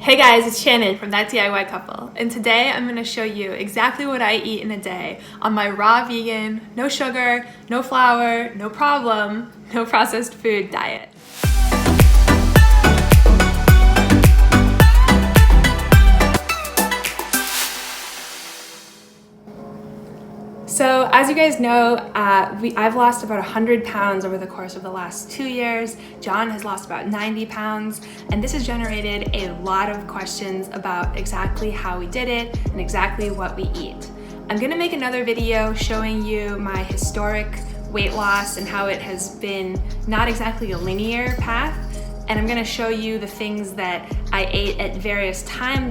Hey guys, it's Shannon from That DIY Couple, and today I'm going to show you exactly what I eat in a day on my raw vegan, no sugar, no flour, no problem, no processed food diet. So as you guys know, I've lost about 100 pounds over the course of the last 2 years. John has lost about 90 pounds, and this has generated a lot of questions about exactly how we did it and exactly what we eat. I'm gonna make another video showing you my historic weight loss and how it has been not exactly a linear path, and I'm gonna show you the things that I ate at various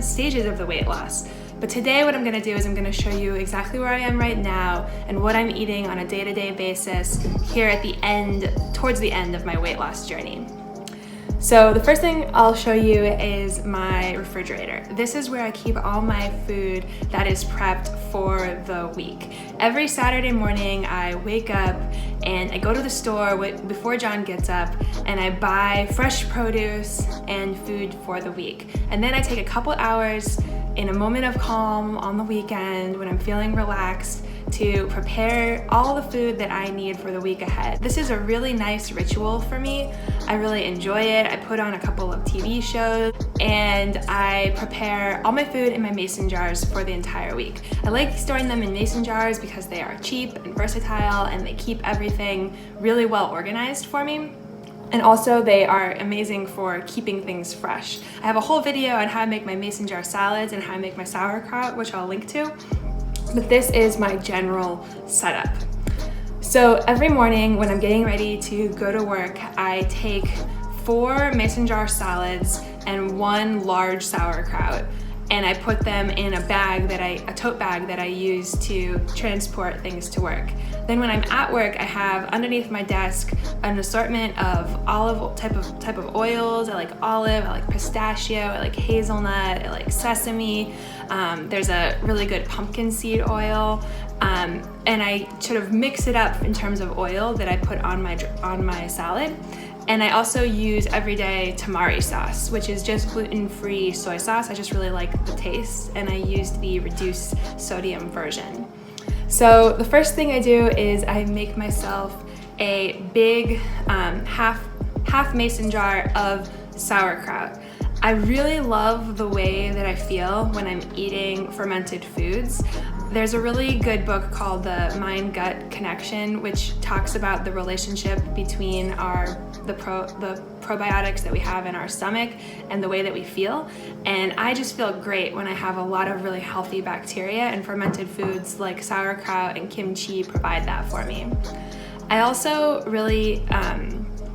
stages of the weight loss. But today what I'm gonna do is I'm gonna show you exactly where I am right now and what I'm eating on a day-to-day basis here at the end, towards the end of my weight loss journey. So the first thing I'll show you is my refrigerator. This is where I keep all my food that is prepped for the week. Every Saturday morning I wake up and I go to the store before John gets up and I buy fresh produce and food for the week. And then I take a couple hours in a moment of calm on the weekend when I'm feeling relaxed to prepare all the food that I need for the week ahead. This is a really nice ritual for me. I really enjoy it. I put on a couple of TV shows and I prepare all my food in my mason jars for the entire week. I like storing them in mason jars because they are cheap and versatile and they keep everything really well organized for me. And also they are amazing for keeping things fresh. I have a whole video on how I make my mason jar salads and how I make my sauerkraut, which I'll link to. But this is my general setup. So every morning when I'm getting ready to go to work, I take 4 mason jar salads and 1 large sauerkraut, and I put them in a tote bag that I use to transport things to work. Then when I'm at work, I have underneath my desk an assortment of type of oils. I like olive, I like pistachio, I like hazelnut, I like sesame. There's a really good pumpkin seed oil, and I sort of mix it up in terms of oil that I put on my salad. And I also use everyday tamari sauce, which is just gluten-free soy sauce. I just really like the taste, and I used the reduced sodium version. So the first thing I do is I make myself a big half mason jar of sauerkraut. I really love the way that I feel when I'm eating fermented foods. There's a really good book called The Mind-Gut Connection, which talks about the relationship between the probiotics that we have in our stomach and the way that we feel. And I just feel great when I have a lot of really healthy bacteria, and fermented foods like sauerkraut and kimchi provide that for me. I also really,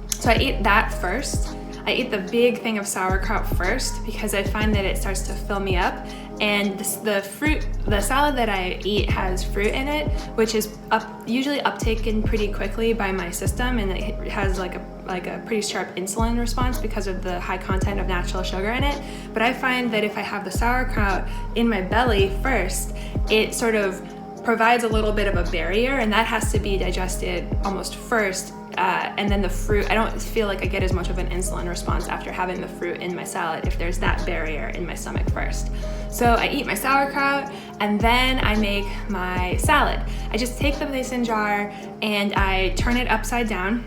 so I eat that first. I eat the big thing of sauerkraut first because I find that it starts to fill me up, and the salad that I eat has fruit in it, which is usually uptaken pretty quickly by my system, and it has like a pretty sharp insulin response because of the high content of natural sugar in it. But I find that if I have the sauerkraut in my belly first, it sort of provides a little bit of a barrier, and that has to be digested almost first. And then the fruit, I don't feel like I get as much of an insulin response after having the fruit in my salad if there's that barrier in my stomach first. So I eat my sauerkraut and then I make my salad. I just take the mason jar and I turn it upside down,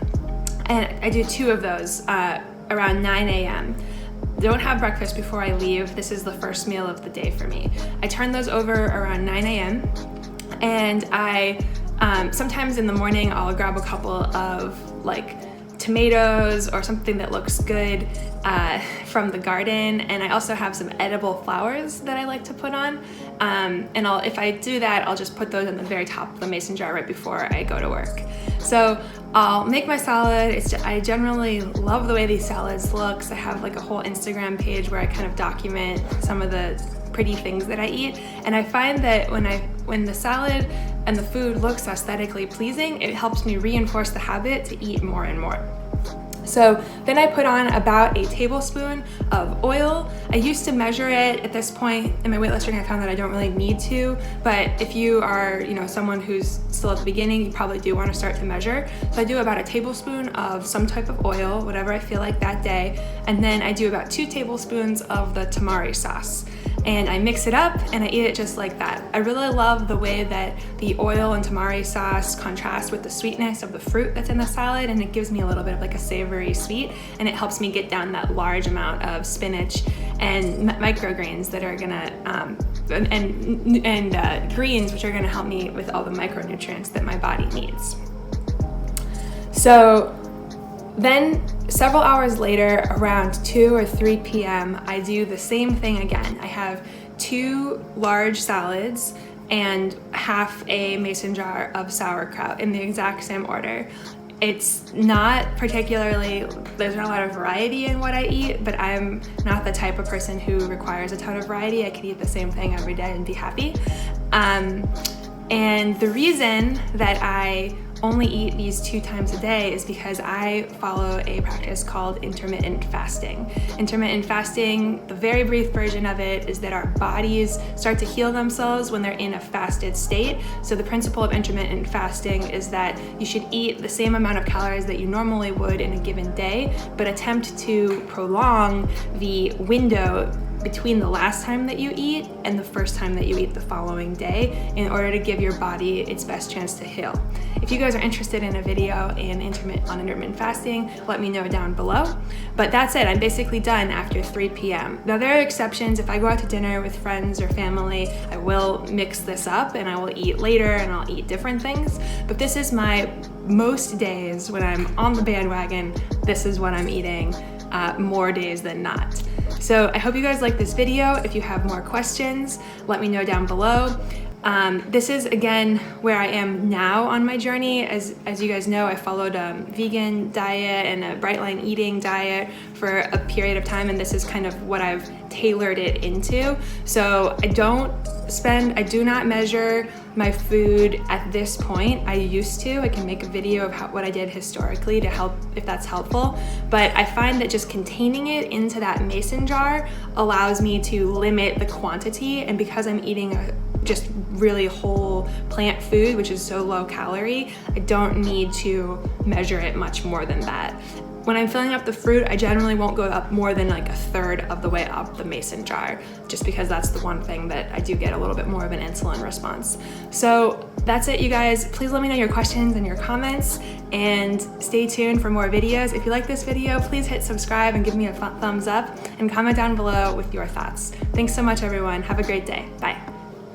and I do 2 of those around 9 a.m. Don't have breakfast before I leave. This is the first meal of the day for me. I turn those over around 9 a.m. and sometimes in the morning I'll grab a couple of like tomatoes or something that looks good from the garden, and I also have some edible flowers that I like to put on, and if I do that, I'll just put those in the very top of the mason jar right before I go to work. So I'll make my salad. I generally love the way these salads look. I have like a whole Instagram page where I kind of document some of the pretty things that I eat, and I find that when the salad and the food looks aesthetically pleasing, it helps me reinforce the habit to eat more and more. So then I put on about a tablespoon of oil. I used to measure it. At this point in my weight loss journey, I found that I don't really need to, but if you are, someone who's still at the beginning, you probably do want to start to measure. So I do about a tablespoon of some type of oil, whatever I feel like that day, and then I do about 2 tablespoons of the tamari sauce. And I mix it up and I eat it just like that. I really love the way that the oil and tamari sauce contrast with the sweetness of the fruit that's in the salad, and it gives me a little bit of like a savory sweet, and it helps me get down that large amount of spinach and microgreens that are gonna and greens, which are gonna help me with all the micronutrients that my body needs. So then several hours later, around 2 or 3 p.m., I do the same thing again. I have 2 large salads and half a mason jar of sauerkraut in the exact same order. It's not particularly, there's not a lot of variety in what I eat, but I'm not the type of person who requires a ton of variety. I could eat the same thing every day and be happy. And the reason that I only eat these 2 times a day is because I follow a practice called intermittent fasting. Intermittent fasting, the very brief version of it, is that our bodies start to heal themselves when they're in a fasted state. So the principle of intermittent fasting is that you should eat the same amount of calories that you normally would in a given day, but attempt to prolong the window between the last time that you eat and the first time that you eat the following day in order to give your body its best chance to heal. If you guys are interested in a video on intermittent fasting, let me know down below. But that's it, I'm basically done after 3 p.m. Now there are exceptions. If I go out to dinner with friends or family, I will mix this up and I will eat later and I'll eat different things. But this is most days when I'm on the bandwagon, this is what I'm eating, more days than not. So I hope you guys like this video. If you have more questions, let me know down below. This is again where I am now on my journey. As you guys know, I followed a vegan diet and a bright line eating diet for a period of time, and this is kind of what I've tailored it into. So I do not measure my food at this point. I used to. I can make a video of what I did historically to help if that's helpful. But I find that just containing it into that mason jar allows me to limit the quantity, and because I'm eating just really whole plant food, which is so low calorie, I don't need to measure it much more than that. When I'm filling up the fruit, I generally won't go up more than like a third of the way up the mason jar, just because that's the one thing that I do get a little bit more of an insulin response. So that's it, you guys. Please let me know your questions and your comments, and stay tuned for more videos. If you like this video, please hit subscribe and give me a thumbs up, and comment down below with your thoughts. Thanks so much, everyone. Have a great day. Bye.